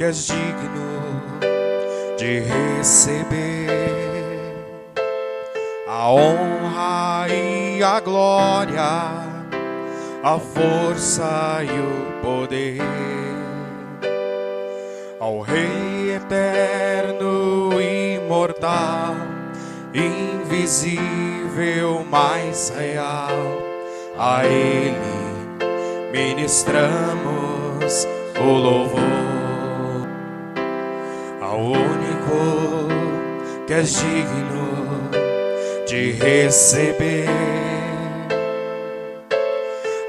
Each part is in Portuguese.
que és digno de receber a honra e a glória, a força e o poder, ao Rei eterno e imortal, invisível, mais real. A Ele ministramos o louvor, ao único que és digno de receber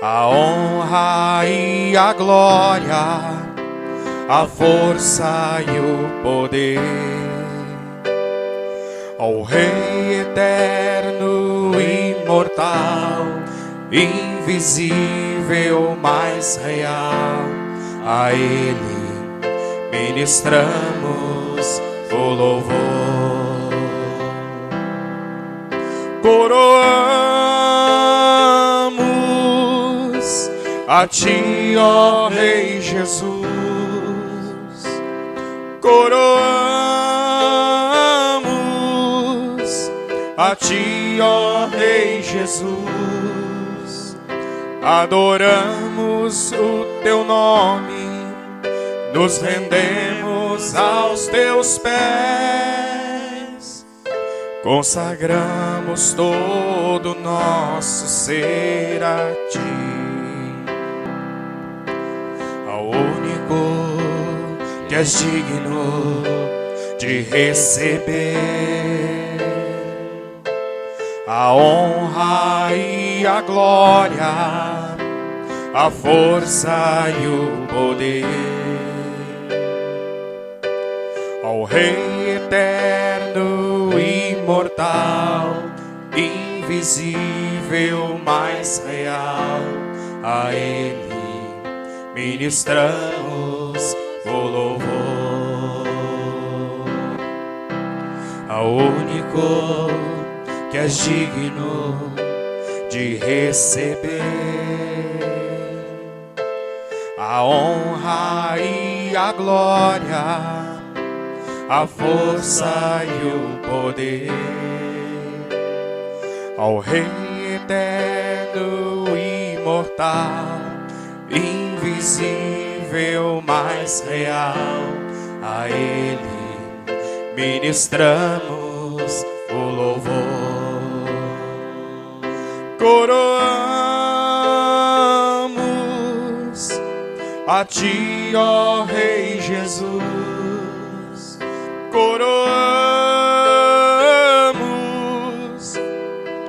a honra e a glória, a força e o poder, ao Rei eterno e imortal, invisível, mais real. A Ele ministramos o louvor. Coroamos a Ti, ó Rei Jesus. Coroamos a Ti, ó Rei Jesus. Adoramos o Teu nome, nos rendemos aos Teus pés, consagramos todo o nosso ser a Ti, ao único que és digno de receber a honra e a glória, a força e o poder, ao Rei eterno e imortal, invisível, mais real. A Ele ministramos o louvor, ao único que és digno de receber a honra e a glória, a força e o poder, ao Rei eterno e imortal, invisível, mais real. A Ele ministramos o louvor. Coroamos a Ti, ó Rei Jesus. Coroamos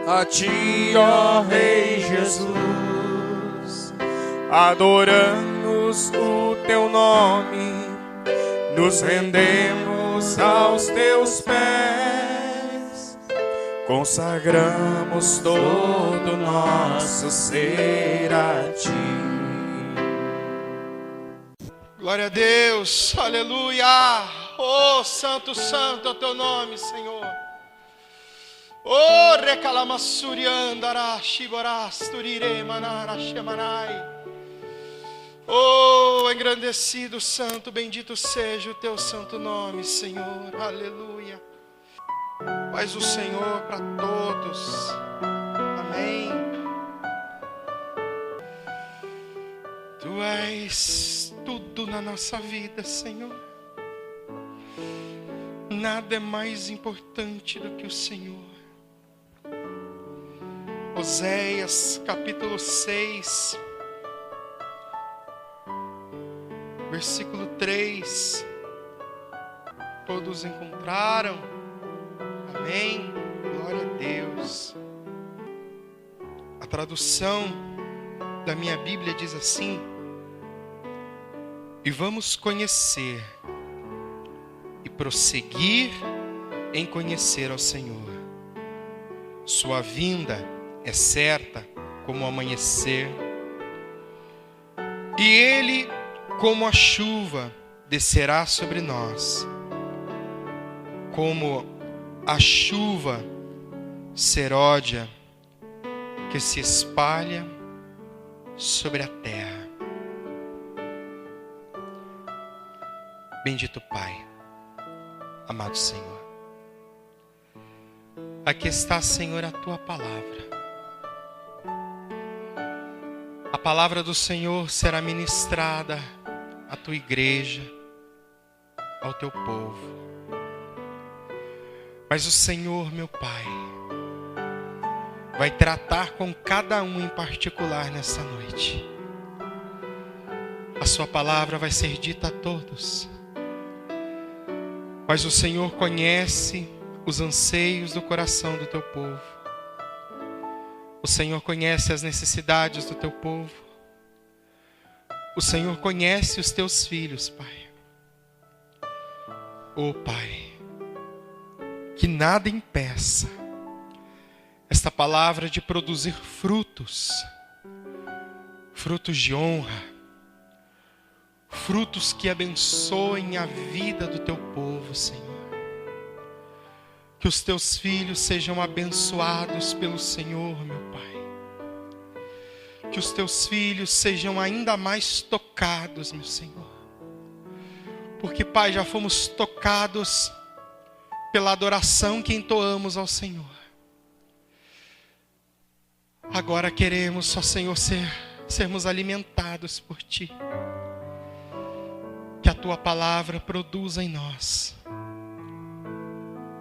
a Ti, ó Rei Jesus. Adoramos o Teu nome, nos rendemos aos Teus pés, consagramos todo o nosso ser a Ti. Glória a Deus, aleluia. Oh, santo, santo é o Teu nome, Senhor. Oh, recalamassuriandara, shiborasturire, manara, shemanai. Oh, engrandecido, santo, bendito seja o Teu santo nome, Senhor, aleluia. Paz o Senhor para todos, amém. Tu és tudo na nossa vida, Senhor. Nada é mais importante do que o Senhor. Oséias capítulo 6, versículo 3. Todos encontraram? Amém? Glória a Deus. A tradução da minha Bíblia diz assim: e vamos conhecer e prosseguir em conhecer ao Senhor. Sua vinda é certa como o amanhecer, e Ele, como a chuva, descerá sobre nós, como a chuva seródia que se espalha sobre a terra. Bendito Pai, amado Senhor. Aqui está, Senhor, a Tua palavra. A palavra do Senhor será ministrada à Tua igreja, ao Teu povo. Mas o Senhor, meu Pai, vai tratar com cada um em particular nessa noite. A Sua palavra vai ser dita a todos. Mas o Senhor conhece os anseios do coração do Teu povo. O Senhor conhece as necessidades do Teu povo. O Senhor conhece os Teus filhos, Pai. Oh, Pai, que nada impeça esta palavra de produzir frutos, frutos de honra, frutos que abençoem a vida do Teu povo, Senhor. Que os Teus filhos sejam abençoados pelo Senhor, meu Pai. Que os Teus filhos sejam ainda mais tocados, meu Senhor. Porque, Pai, já fomos tocados pela adoração que entoamos ao Senhor. Agora queremos, ó Senhor, sermos alimentados por Ti. Que a Tua palavra produza em nós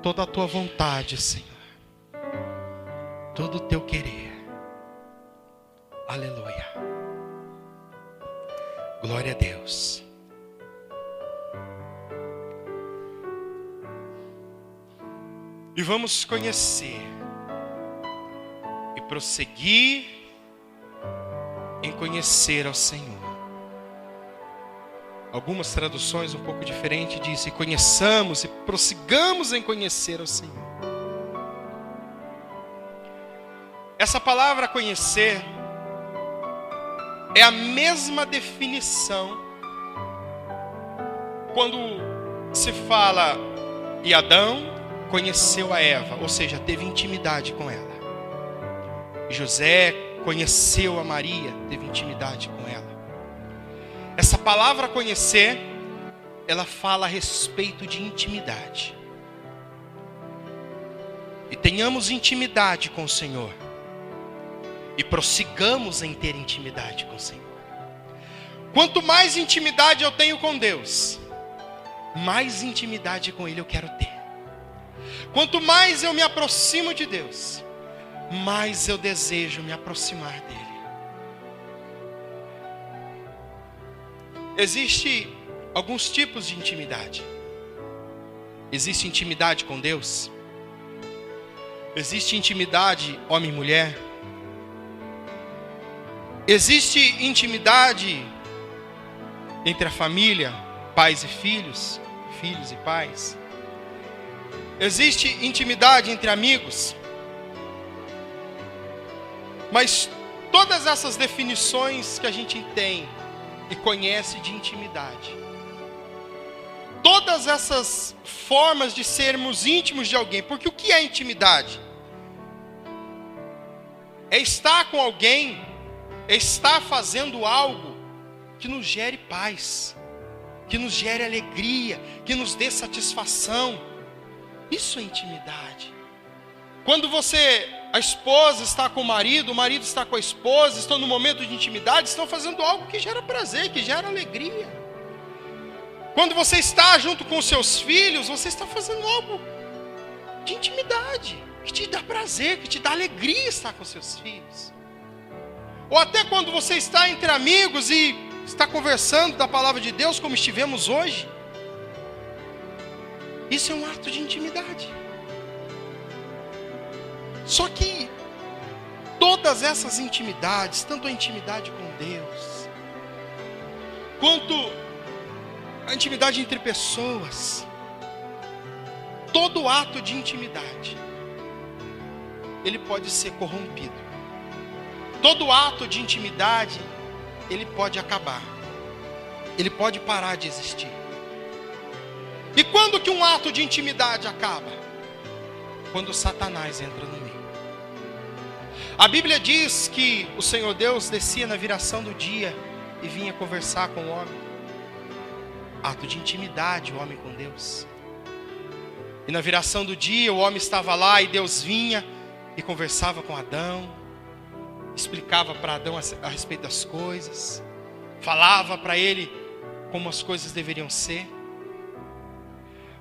toda a Tua vontade, Senhor. Todo o Teu querer. Aleluia. Glória a Deus. E vamos conhecer e prosseguir em conhecer ao Senhor. Algumas traduções um pouco diferentes dizem: conheçamos e prossigamos em conhecer ao Senhor. Essa palavra conhecer é a mesma definição quando se fala e Adão conheceu a Eva, ou seja, teve intimidade com ela. José conheceu a Maria, teve intimidade com ela. Essa palavra conhecer, ela fala a respeito de intimidade. E tenhamos intimidade com o Senhor. E prossigamos em ter intimidade com o Senhor. Quanto mais intimidade eu tenho com Deus, mais intimidade com Ele eu quero ter. Quanto mais eu me aproximo de Deus, mais eu desejo me aproximar dEle. Existem alguns tipos de intimidade. Existe intimidade com Deus. Existe intimidade homem e mulher. Existe intimidade entre a família, pais e filhos, filhos e pais. Existe intimidade entre amigos. Mas todas essas definições que a gente tem e conhece de intimidade, todas essas formas de sermos íntimos de alguém, porque o que é intimidade? É estar com alguém, é estar fazendo algo que nos gere paz, que nos gere alegria, que nos dê satisfação. Isso é intimidade. Quando a esposa está com o marido está com a esposa, estão no momento de intimidade, estão fazendo algo que gera prazer, que gera alegria. Quando você está junto com os seus filhos, você está fazendo algo de intimidade, que te dá prazer, que te dá alegria estar com seus filhos. Ou até quando você está entre amigos e está conversando da palavra de Deus, como estivemos hoje. Isso é um ato de intimidade. Só que todas essas intimidades, tanto a intimidade com Deus, quanto a intimidade entre pessoas, todo ato de intimidade, ele pode ser corrompido. Todo ato de intimidade, ele pode acabar. Ele pode parar de existir. E quando que um ato de intimidade acaba? Quando Satanás entra no meio. A Bíblia diz que o Senhor Deus descia na viração do dia e vinha conversar com o homem. ato de intimidade, o homem com Deus. E na viração do dia, o homem estava lá e Deus vinha e conversava com Adão, explicava para Adão a respeito das coisas, falava para ele como as coisas deveriam ser.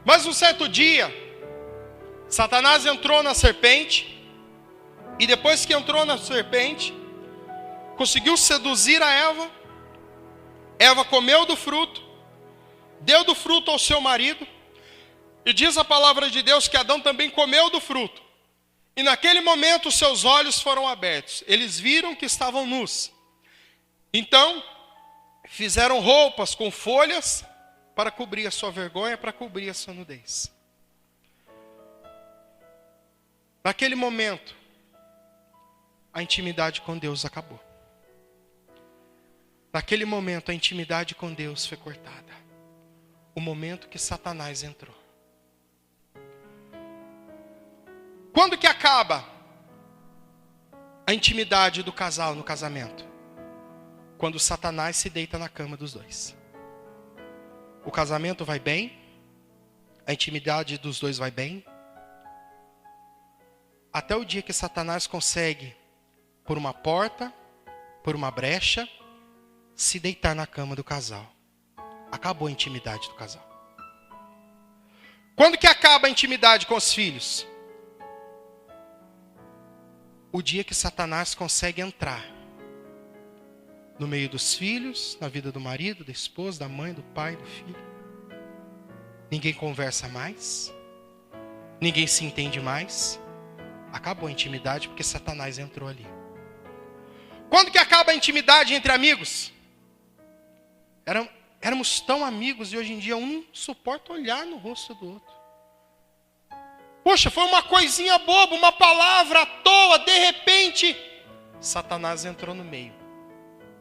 Mas um certo dia, Satanás entrou na serpente, e depois que entrou na serpente, conseguiu seduzir a Eva. Eva comeu do fruto, deu do fruto ao seu marido, e diz a palavra de Deus que Adão também comeu do fruto. E naquele momento os seus olhos foram abertos. Eles viram que estavam nus. Então, fizeram roupas com folhas para cobrir a sua vergonha, para cobrir a sua nudez. Naquele momento, a intimidade com Deus acabou. Naquele momento, a intimidade com Deus foi cortada. O momento que Satanás entrou. Quando que acaba a intimidade do casal no casamento? Quando Satanás se deita na cama dos dois. O casamento vai bem, a intimidade dos dois vai bem, até o dia que Satanás consegue, por uma porta, por uma brecha, se deitar na cama do casal. Acabou a intimidade do casal. Quando que acaba a intimidade com os filhos? O dia que Satanás consegue entrar no meio dos filhos, na vida do marido, da esposa, da mãe, do pai, do filho. Ninguém conversa mais, ninguém se entende mais. Acabou a intimidade porque Satanás entrou ali. Quando que acaba a intimidade entre amigos? Éramos tão amigos e hoje em dia um não suporta olhar no rosto do outro. Poxa, foi uma coisinha boba, uma palavra à toa, de repente, Satanás entrou no meio.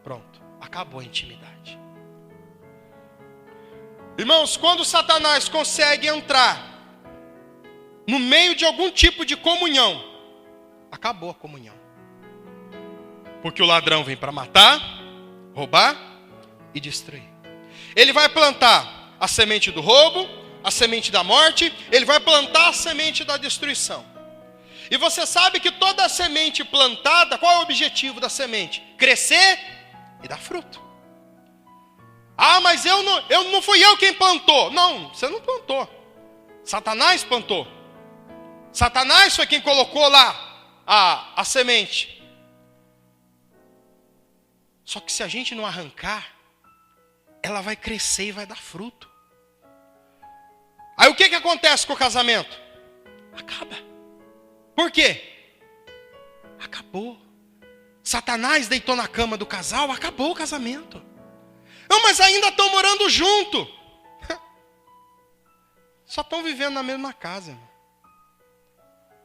Pronto, acabou a intimidade. Irmãos, quando Satanás consegue entrar no meio de algum tipo de comunhão, acabou a comunhão. Porque o ladrão vem para matar, roubar e destruir. Ele vai plantar a semente do roubo, a semente da morte, ele vai plantar a semente da destruição. E você sabe que toda semente plantada, qual é o objetivo da semente? Crescer e dar fruto. Ah, mas não fui eu quem plantou. Não, você não plantou. Satanás plantou. Satanás foi quem colocou lá a semente. Só que se a gente não arrancar, ela vai crescer e vai dar fruto. Aí o que acontece com o casamento? Acaba. Por quê? Acabou. Satanás deitou na cama do casal, acabou o casamento. Não, mas ainda estão morando junto. Só estão vivendo na mesma casa.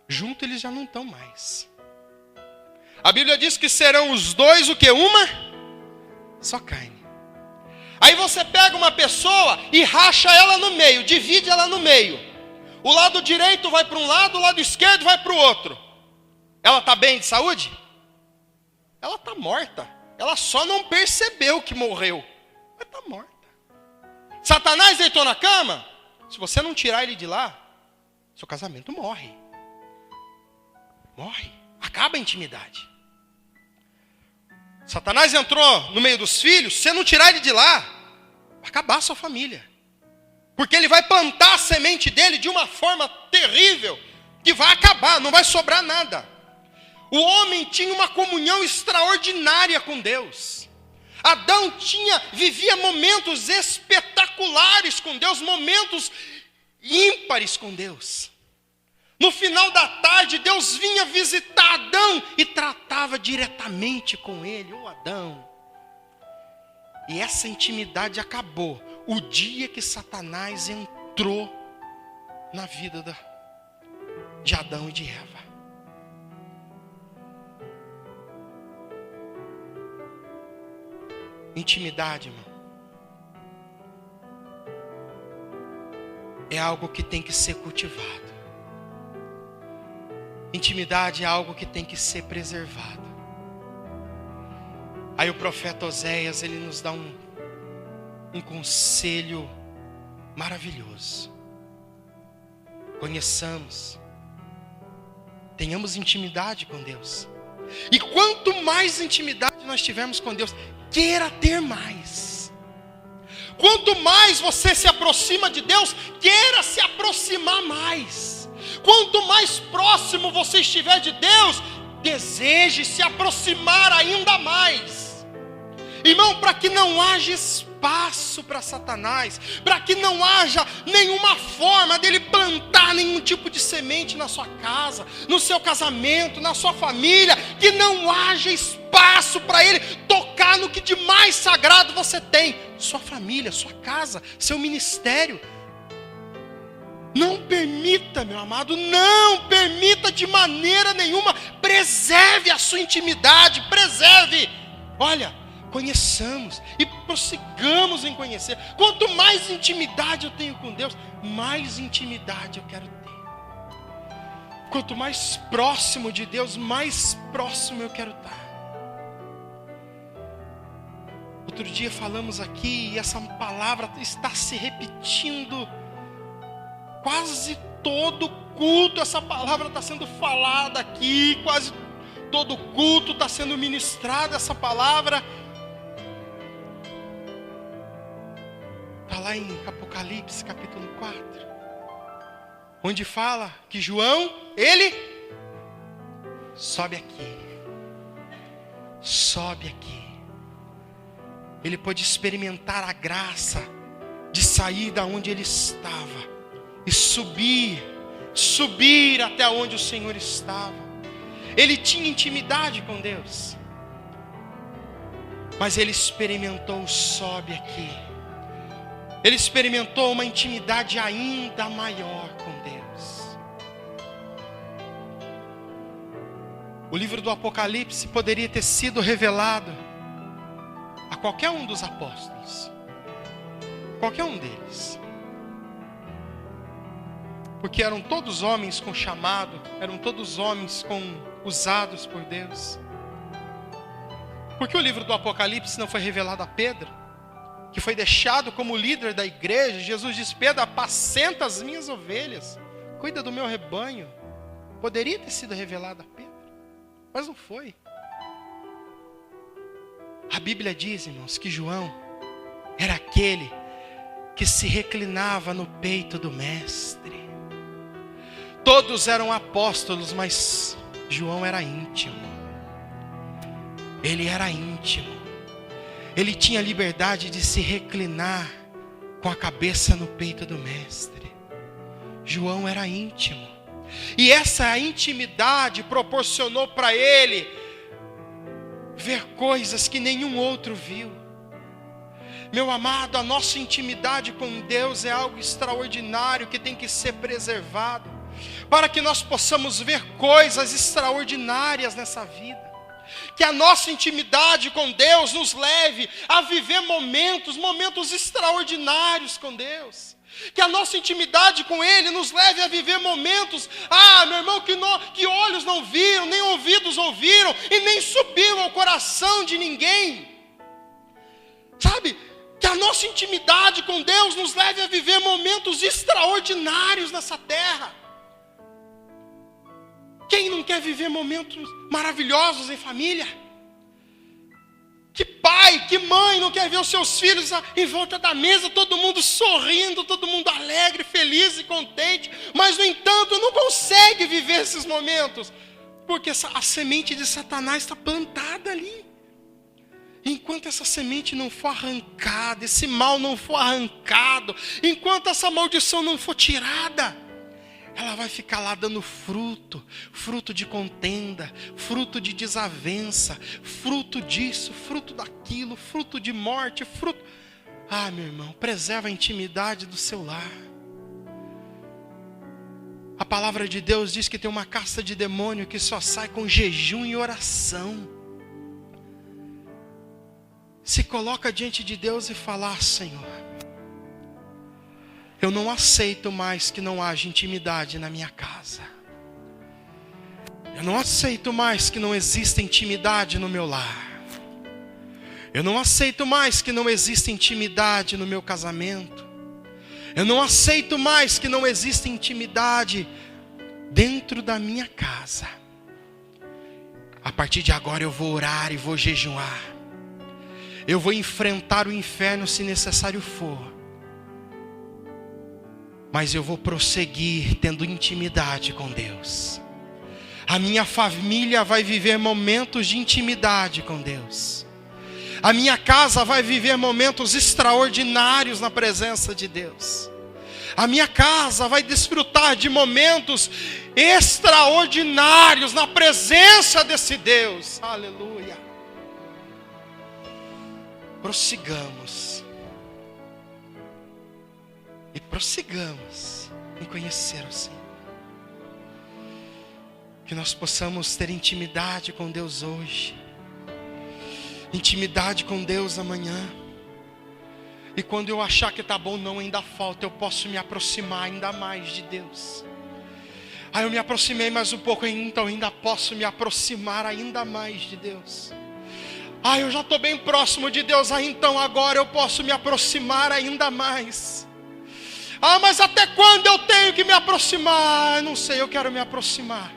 Junto eles já não estão mais. A Bíblia diz que serão os dois o que? Uma só carne. Aí você pega uma pessoa e racha ela no meio, divide ela no meio. O lado direito vai para um lado, o lado esquerdo vai para o outro. Ela está bem de saúde? Ela está morta. Ela só não percebeu que morreu. Mas está morta. Satanás deitou na cama? Se você não tirar ele de lá, seu casamento morre. Morre. Acaba a intimidade. Satanás entrou no meio dos filhos, se você não tirar ele de lá, vai acabar a sua família. Porque ele vai plantar a semente dele de uma forma terrível, que vai acabar, não vai sobrar nada. O homem tinha uma comunhão extraordinária com Deus. Adão vivia momentos espetaculares com Deus, momentos ímpares com Deus. No final da tarde, Deus vinha visitar Adão e tratava diretamente com ele. Ô Adão. E essa intimidade acabou o dia que Satanás entrou na vida de Adão e de Eva. Intimidade, irmão, é algo que tem que ser cultivado. Intimidade é algo que tem que ser preservado. Aí o profeta Oséias, ele nos dá um conselho maravilhoso. Conheçamos, tenhamos intimidade com Deus. E quanto mais intimidade nós tivermos com Deus, queira ter mais. Quanto mais você se aproxima de Deus, queira se aproximar mais. Quanto mais próximo você estiver de Deus, deseje se aproximar ainda mais. Irmão, para que não haja espaço para Satanás, para que não haja nenhuma forma dele plantar nenhum tipo de semente na sua casa, no seu casamento, na sua família, que não haja espaço para ele tocar no que de mais sagrado você tem, sua família, sua casa, seu ministério. Não permita, meu amado, não permita de maneira nenhuma. Preserve a sua intimidade, preserve. Olha, conheçamos e prossigamos em conhecer. Quanto mais intimidade eu tenho com Deus, mais intimidade eu quero ter. Quanto mais próximo de Deus, mais próximo eu quero estar. Outro dia falamos aqui e essa palavra está se repetindo. Quase todo culto essa palavra está sendo falada aqui. Quase todo culto está sendo ministrada essa palavra. Está lá em Apocalipse capítulo 4. Onde fala que João, ele sobe aqui. Sobe aqui. Ele pôde experimentar a graça de sair da onde ele estava e subir até onde o Senhor estava. Ele tinha intimidade com Deus, mas ele experimentou o sobe aqui. Ele experimentou uma intimidade ainda maior com Deus. O livro do Apocalipse poderia ter sido revelado a qualquer um dos apóstolos, qualquer um deles, porque eram todos homens com chamado, eram todos homens usados por Deus. Porque o livro do Apocalipse não foi revelado a Pedro, que foi deixado como líder da igreja. Jesus diz: Pedro, apacenta as minhas ovelhas, cuida do meu rebanho. Poderia ter sido revelado a Pedro, mas não foi. A Bíblia diz, irmãos, que João era aquele que se reclinava no peito do mestre. Todos eram apóstolos, mas João era íntimo. Ele era íntimo. Ele tinha liberdade de se reclinar com a cabeça no peito do mestre. João era íntimo. E essa intimidade proporcionou para ele ver coisas que nenhum outro viu. Meu amado, a nossa intimidade com Deus é algo extraordinário que tem que ser preservado, para que nós possamos ver coisas extraordinárias nessa vida. Que a nossa intimidade com Deus nos leve a viver momentos extraordinários com Deus. Que a nossa intimidade com Ele nos leve a viver momentos, meu irmão, que olhos não viram, nem ouvidos ouviram, e nem subiu ao coração de ninguém. Sabe? Que a nossa intimidade com Deus nos leve a viver momentos extraordinários nessa terra. Quem não quer viver momentos maravilhosos em família? Que pai, que mãe não quer ver os seus filhos em volta da mesa, todo mundo sorrindo, todo mundo alegre, feliz e contente, mas no entanto não consegue viver esses momentos, porque a semente de Satanás está plantada ali. Enquanto essa semente não for arrancada, esse mal não for arrancado, enquanto essa maldição não for tirada, ela vai ficar lá dando fruto de contenda, fruto de desavença, fruto disso, fruto daquilo, fruto de morte, fruto... meu irmão, preserva a intimidade do seu lar. A palavra de Deus diz que tem uma casta de demônio que só sai com jejum e oração. Se coloca diante de Deus e fala: Senhor, eu não aceito mais que não haja intimidade na minha casa. Eu não aceito mais que não exista intimidade no meu lar. Eu não aceito mais que não exista intimidade no meu casamento. Eu não aceito mais que não exista intimidade dentro da minha casa. A partir de agora eu vou orar e vou jejuar. Eu vou enfrentar o inferno se necessário for. Mas eu vou prosseguir tendo intimidade com Deus. A minha família vai viver momentos de intimidade com Deus. A minha casa vai viver momentos extraordinários na presença de Deus. A minha casa vai desfrutar de momentos extraordinários na presença desse Deus. Aleluia. Prossigamos. E prossigamos em conhecer o Senhor. Que nós possamos ter intimidade com Deus hoje. Intimidade com Deus amanhã. E quando eu achar que está bom, não, ainda falta, eu posso me aproximar ainda mais de Deus. Aí eu me aproximei mais um pouco, então ainda posso me aproximar ainda mais de Deus. Ah, eu já estou bem próximo de Deus, aí então agora eu posso me aproximar ainda mais. Ah, mas até quando eu tenho que me aproximar? Não sei, eu quero me aproximar.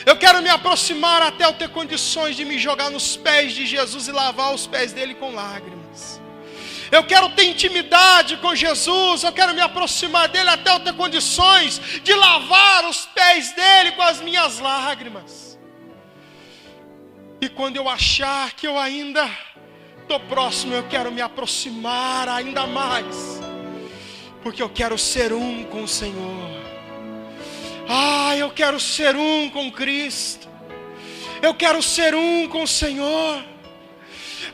Eu quero me aproximar até eu ter condições de me jogar nos pés de Jesus e lavar os pés dele com lágrimas. Eu quero ter intimidade com Jesus, eu quero me aproximar dele até eu ter condições de lavar os pés dele com as minhas lágrimas. E quando eu achar que eu ainda estou próximo, eu quero me aproximar ainda mais, porque eu quero ser um com o Senhor. Ah, eu quero ser um com Cristo. Eu quero ser um com o Senhor.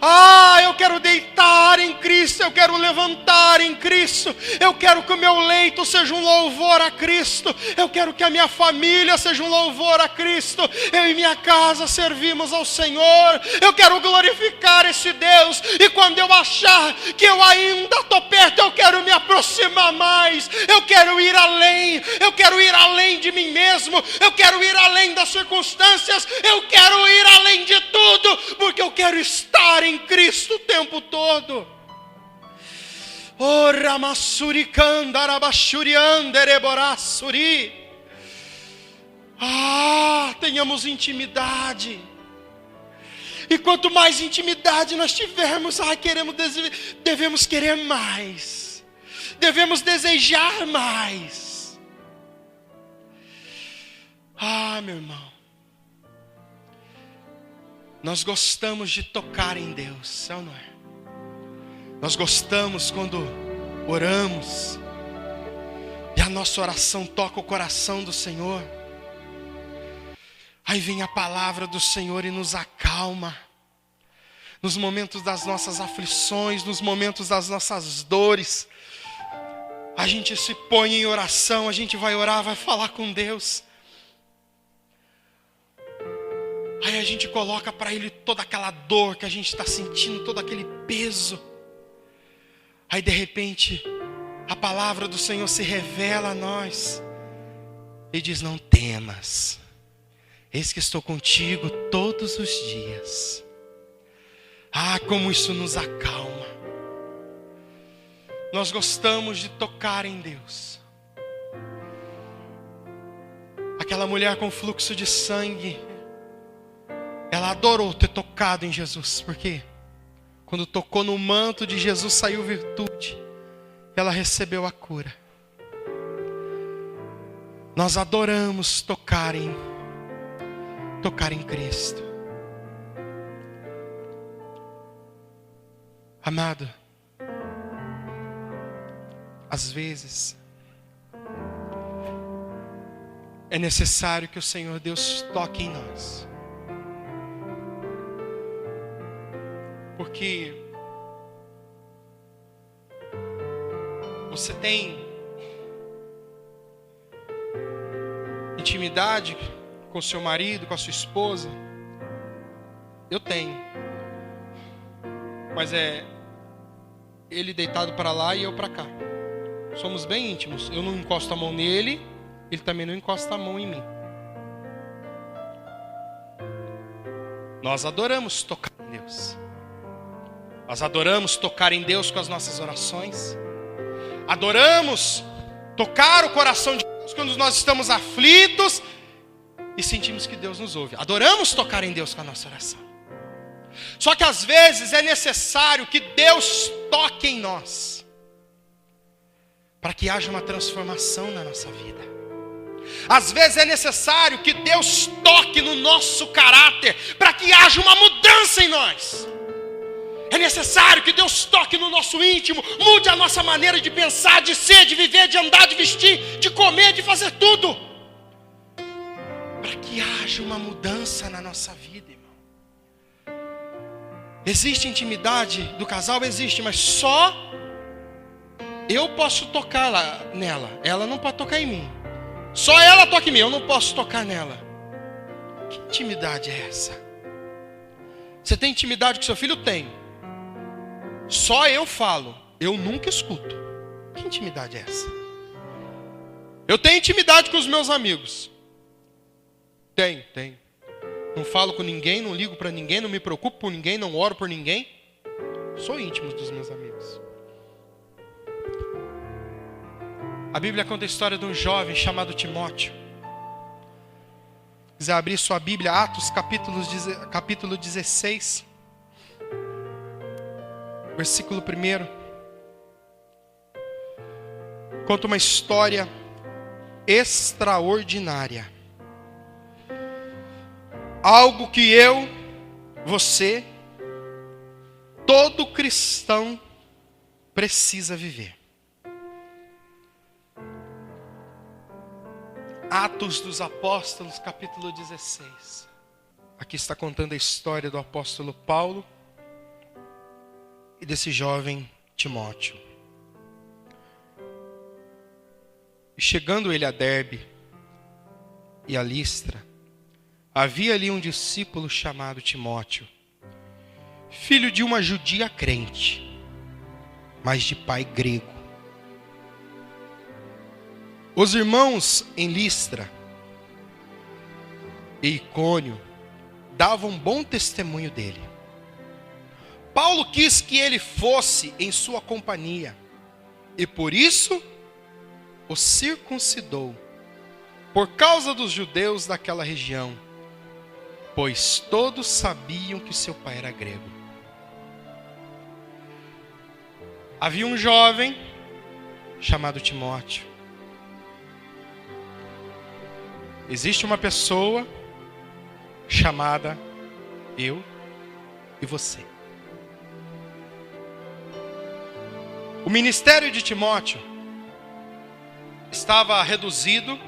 Ah, eu quero deitar em Cristo, eu quero levantar em Cristo. Eu quero que o meu leito seja um louvor a Cristo. Eu quero que a minha família seja um louvor a Cristo. Eu e minha casa servimos ao Senhor. Eu quero glorificar esse Deus. E quando eu achar que eu ainda estou perto, eu quero me aproximar mais. Eu quero ir além. Eu quero ir além de mim mesmo. Eu quero ir além das circunstâncias. Eu quero ir além de tudo, porque eu quero estar em Cristo o tempo todo. Tenhamos intimidade. E quanto mais intimidade nós tivermos, devemos querer mais. Devemos desejar mais. Meu irmão, nós gostamos de tocar em Deus, é ou não é? Nós gostamos quando oramos e a nossa oração toca o coração do Senhor. Aí vem a palavra do Senhor e nos acalma. Nos momentos das nossas aflições, nos momentos das nossas dores, a gente se põe em oração, a gente vai orar, vai falar com Deus. Aí a gente coloca para Ele toda aquela dor que a gente está sentindo, todo aquele peso. Aí de repente, a palavra do Senhor se revela a nós. E diz, não temas. Eis que estou contigo todos os dias. Como isso nos acalma. Nós gostamos de tocar em Deus. Aquela mulher com fluxo de sangue, ela adorou ter tocado em Jesus. Por quê? Quando tocou no manto de Jesus, saiu virtude. Ela recebeu a cura. Nós adoramos tocar em Cristo. Amado, às vezes é necessário que o Senhor Deus toque em nós. Porque você tem intimidade com seu marido, com a sua esposa. Eu tenho. Mas é ele deitado para lá e eu para cá. Somos bem íntimos. Eu não encosto a mão nele, ele também não encosta a mão em mim. Nós adoramos tocar em Deus. Nós adoramos tocar em Deus com as nossas orações. Adoramos tocar o coração de Deus quando nós estamos aflitos e sentimos que Deus nos ouve. Adoramos tocar em Deus com a nossa oração. Só que às vezes é necessário que Deus toque em nós, para que haja uma transformação na nossa vida. Às vezes é necessário que Deus toque no nosso caráter, para que haja uma mudança em nós. É necessário que Deus toque no nosso íntimo, mude a nossa maneira de pensar, de ser, de viver, de andar, de vestir, de comer, de fazer tudo, para que haja uma mudança na nossa vida, irmão. Existe intimidade do casal? Existe, mas só eu posso tocar nela. Ela não pode tocar em mim. Só ela toca em mim, eu não posso tocar nela. Que intimidade é essa? Você tem intimidade com seu filho? Tem. Só eu falo, eu nunca escuto. Que intimidade é essa? Eu tenho intimidade com os meus amigos. Tenho. Não falo com ninguém, não ligo para ninguém, não me preocupo por ninguém, não oro por ninguém. Sou íntimo dos meus amigos. A Bíblia conta a história de um jovem chamado Timóteo. Se quiser abrir sua Bíblia, Atos capítulo 16, versículo 1. Conta uma história extraordinária. Algo que eu, você, todo cristão precisa viver. Atos dos Apóstolos, capítulo 16. Aqui está contando a história do apóstolo Paulo e desse jovem Timóteo. E chegando ele a Derbe e a Listra, havia ali um discípulo chamado Timóteo, filho de uma judia crente, mas de pai grego. Os irmãos em Listra e Icônio davam bom testemunho dele. Paulo quis que ele fosse em sua companhia, e por isso o circuncidou, por causa dos judeus daquela região, pois todos sabiam que seu pai era grego. Havia um jovem chamado Timóteo. Existe uma pessoa chamada eu e você. O ministério de Timóteo estava reduzido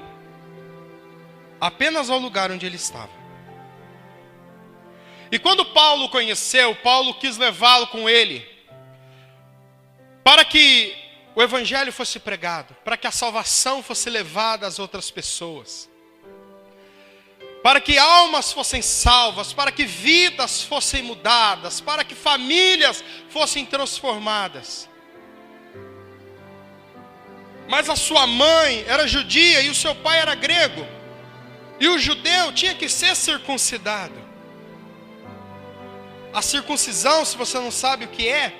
apenas ao lugar onde ele estava. E quando Paulo o conheceu, Paulo quis levá-lo com ele, para que o evangelho fosse pregado, para que a salvação fosse levada às outras pessoas, para que almas fossem salvas, para que vidas fossem mudadas, para que famílias fossem transformadas. Mas a sua mãe era judia e o seu pai era grego, e o judeu tinha que ser circuncidado. A circuncisão, se você não sabe o que é,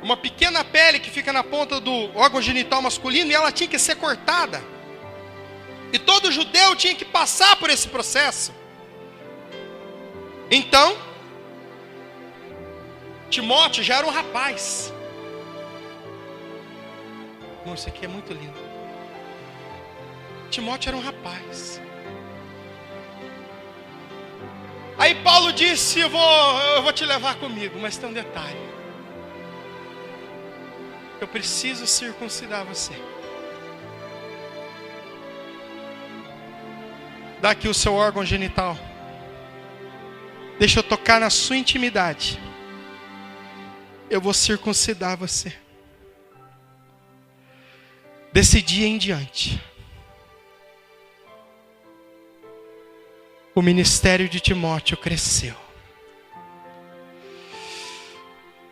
uma pequena pele que fica na ponta do órgão genital masculino, e ela tinha que ser cortada. E todo judeu tinha que passar por esse processo. Então, Timóteo já era um rapaz. Isso aqui é muito lindo. Timóteo era um rapaz. Aí Paulo disse, eu vou te levar comigo, mas tem um detalhe. Eu preciso circuncidar você. Dá aqui o seu órgão genital. Deixa eu tocar na sua intimidade. Eu vou circuncidar você. Desse dia em diante, o ministério de Timóteo cresceu.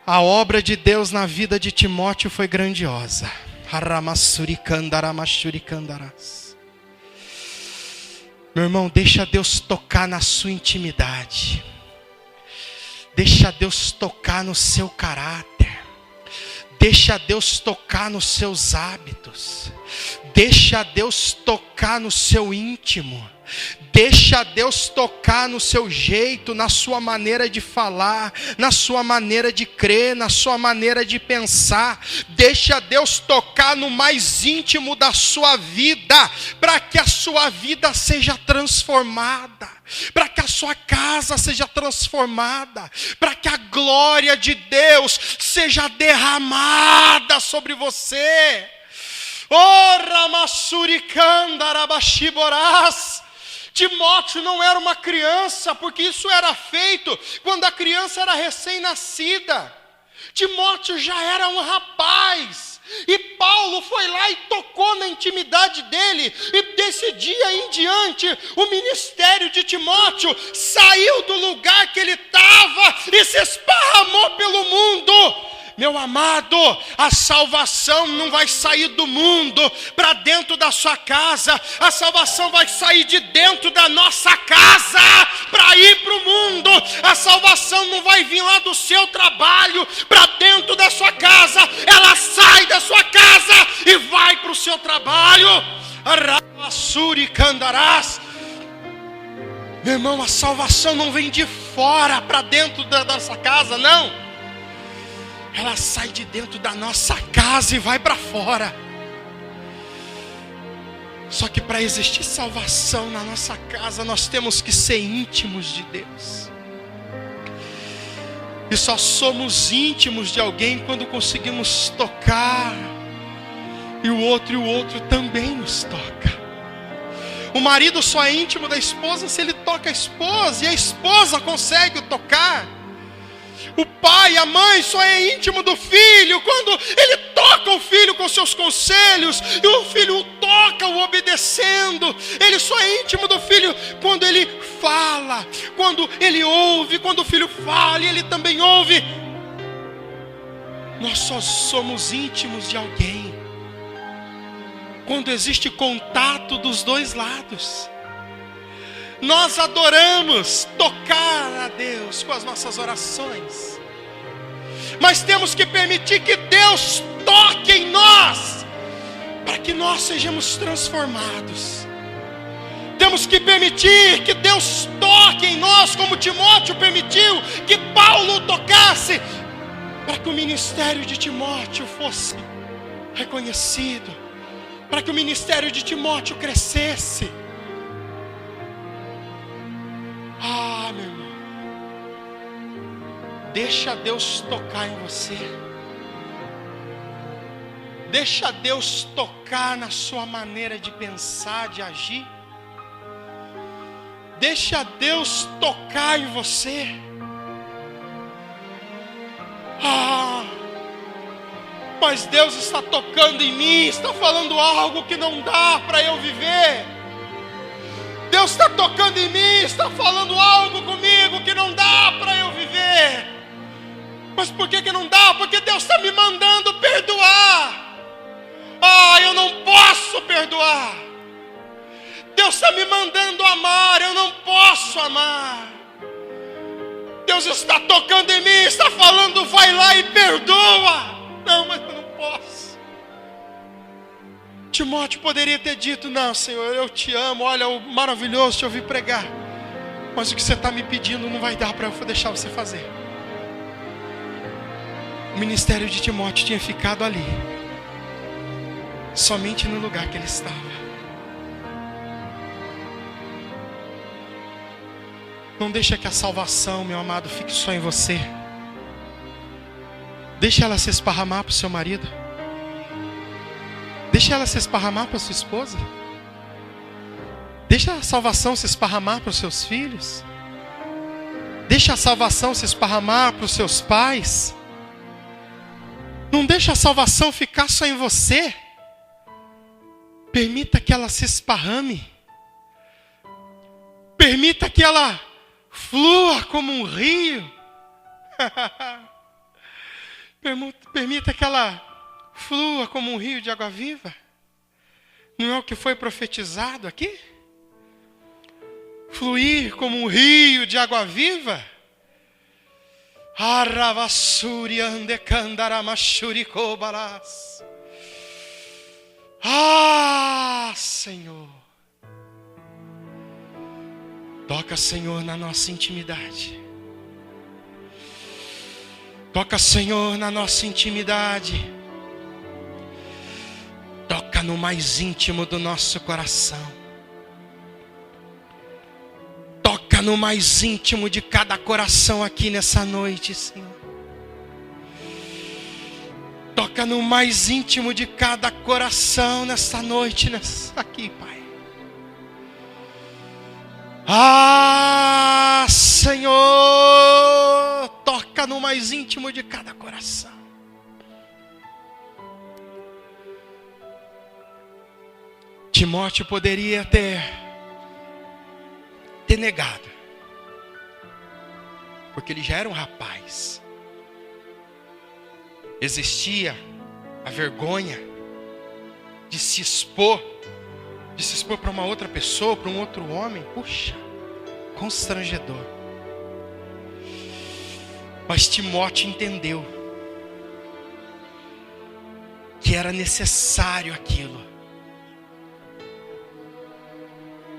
A obra de Deus na vida de Timóteo foi grandiosa. Meu irmão, deixa Deus tocar na sua intimidade. Deixa Deus tocar no seu caráter. Deixa Deus tocar nos seus hábitos. Deixa Deus tocar no seu íntimo. Deixa Deus tocar no seu jeito, na sua maneira de falar, na sua maneira de crer, na sua maneira de pensar. Deixa Deus tocar no mais íntimo da sua vida, para que a sua vida seja transformada, para que a sua casa seja transformada, para que a glória de Deus seja derramada sobre você. Oh, Ramassurikandarabashiborás. Timóteo não era uma criança, porque isso era feito quando a criança era recém-nascida. Timóteo já era um rapaz, e Paulo foi lá e tocou na intimidade dele, e desse dia em diante, o ministério de Timóteo saiu do lugar que ele estava e se esparramou pelo mundo. Meu amado, a salvação não vai sair do mundo para dentro da sua casa. A salvação vai sair de dentro da nossa casa para ir para o mundo. A salvação não vai vir lá do seu trabalho para dentro da sua casa. Ela sai da sua casa e vai para o seu trabalho. Meu irmão, a salvação não vem de fora para dentro da nossa casa, não. Ela sai de dentro da nossa casa e vai para fora. Só que para existir salvação na nossa casa, nós temos que ser íntimos de Deus. E só somos íntimos de alguém quando conseguimos tocar, e o outro também nos toca. O marido só é íntimo da esposa se ele toca a esposa, e a esposa consegue o tocar. O pai, a mãe só é íntimo do filho quando ele toca o filho com seus conselhos, e o filho o toca o obedecendo. Ele só é íntimo do filho quando ele fala, quando ele ouve, quando o filho fala e ele também ouve. Nós só somos íntimos de alguém quando existe contato dos dois lados. Nós adoramos tocar a Deus com as nossas orações, mas temos que permitir que Deus toque em nós, para que nós sejamos transformados. Temos que permitir que Deus toque em nós, como Timóteo permitiu que Paulo tocasse, para que o ministério de Timóteo fosse reconhecido, para que o ministério de Timóteo crescesse. Ah, meu irmão, deixa Deus tocar em você. Deixa Deus tocar na sua maneira de pensar, de agir. Deixa Deus tocar em você. Ah, mas Deus está tocando em mim, está falando algo que não dá para eu viver. Deus está tocando em mim, está falando algo comigo que não dá para eu viver. Mas por que não dá? Porque Deus está me mandando perdoar. Ah, eu não posso perdoar. Deus está me mandando amar, eu não posso amar. Deus está tocando em mim, está falando, vai lá e perdoa. Não, mas eu não posso. Timóteo poderia ter dito, não, Senhor, eu te amo, olha, o maravilhoso te ouvir pregar, mas o que você está me pedindo não vai dar para eu deixar você fazer. O ministério de Timóteo tinha ficado ali, somente no lugar que ele estava. Não deixa que a salvação, meu amado, fique só em você. Deixa ela se esparramar para o seu marido. Deixa ela se esparramar para a sua esposa. Deixa a salvação se esparramar para os seus filhos. Deixa a salvação se esparramar para os seus pais. Não deixa a salvação ficar só em você. Permita que ela se esparrame. Permita que ela flua como um rio. Permita que ela flua como um rio de água viva. Não é o que foi profetizado aqui? Fluir como um rio de água viva. Aravassuri ande candaramachuri cobaras. Ah, Senhor. Toca, Senhor, na nossa intimidade. Toca, Senhor, na nossa intimidade. Toca no mais íntimo do nosso coração. Toca no mais íntimo de cada coração aqui nessa noite, Senhor. Toca no mais íntimo de cada coração nessa noite, aqui, Pai. Ah, Senhor, toca no mais íntimo de cada coração. Timóteo poderia ter negado, porque ele já era um rapaz. Existia a vergonha de se expor para uma outra pessoa, para um outro homem. Puxa, constrangedor. Mas Timóteo entendeu que era necessário aquilo,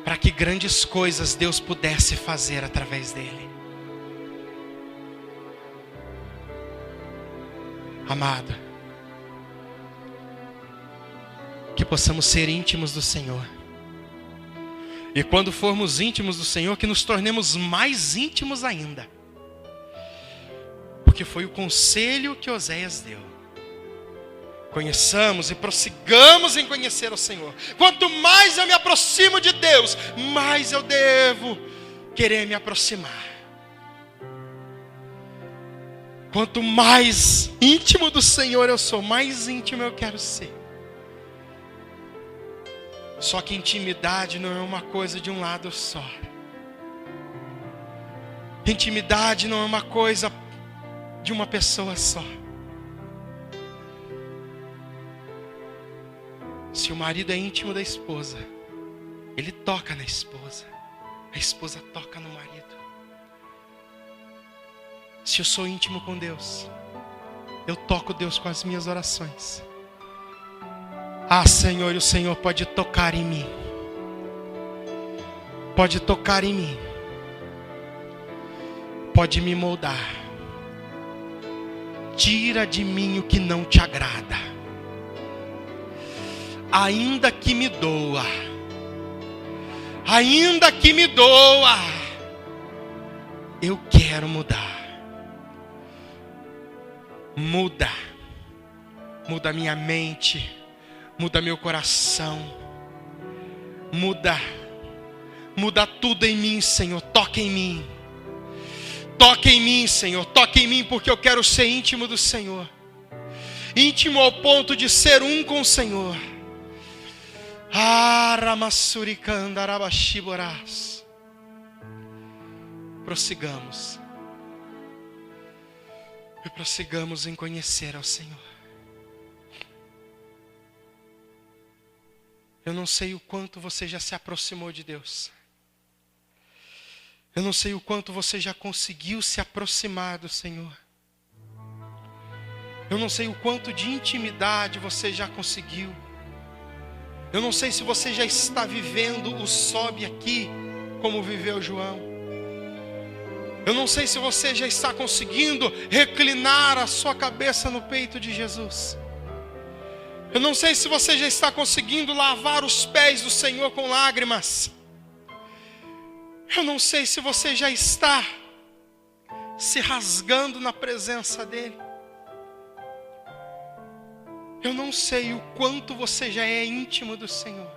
para que grandes coisas Deus pudesse fazer através dele. Amado, que possamos ser íntimos do Senhor. E quando formos íntimos do Senhor, que nos tornemos mais íntimos ainda. Porque foi o conselho que Oséias deu. Conheçamos e prossigamos em conhecer o Senhor. Quanto mais eu me aproximo de Deus, mais eu devo querer me aproximar. Quanto mais íntimo do Senhor eu sou, mais íntimo eu quero ser. Só que intimidade não é uma coisa de um lado só. Intimidade não é uma coisa de uma pessoa só. Se o marido é íntimo da esposa, ele toca na esposa, a esposa toca no marido. Se eu sou íntimo com Deus, eu toco Deus com as minhas orações. Ah, Senhor, e o Senhor pode tocar em mim. Pode tocar em mim. Pode me moldar. Tira de mim o que não te agrada. Ainda que me doa. Ainda que me doa. Eu quero mudar. Muda. Muda minha mente. Muda meu coração. Muda. Muda tudo em mim, Senhor. Toca em mim. Toca em mim, Senhor. Toca em mim, porque eu quero ser íntimo do Senhor. Íntimo ao ponto de ser um com o Senhor. Prossigamos. E prossigamos em conhecer ao Senhor. Eu não sei o quanto você já se aproximou de Deus. Eu não sei o quanto você já conseguiu se aproximar do Senhor. Eu não sei o quanto de intimidade você já conseguiu. Eu não sei se você já está vivendo o sobe aqui, como viveu João. Eu não sei se você já está conseguindo reclinar a sua cabeça no peito de Jesus. Eu não sei se você já está conseguindo lavar os pés do Senhor com lágrimas. Eu não sei se você já está se rasgando na presença dEle. Eu não sei o quanto você já é íntimo do Senhor.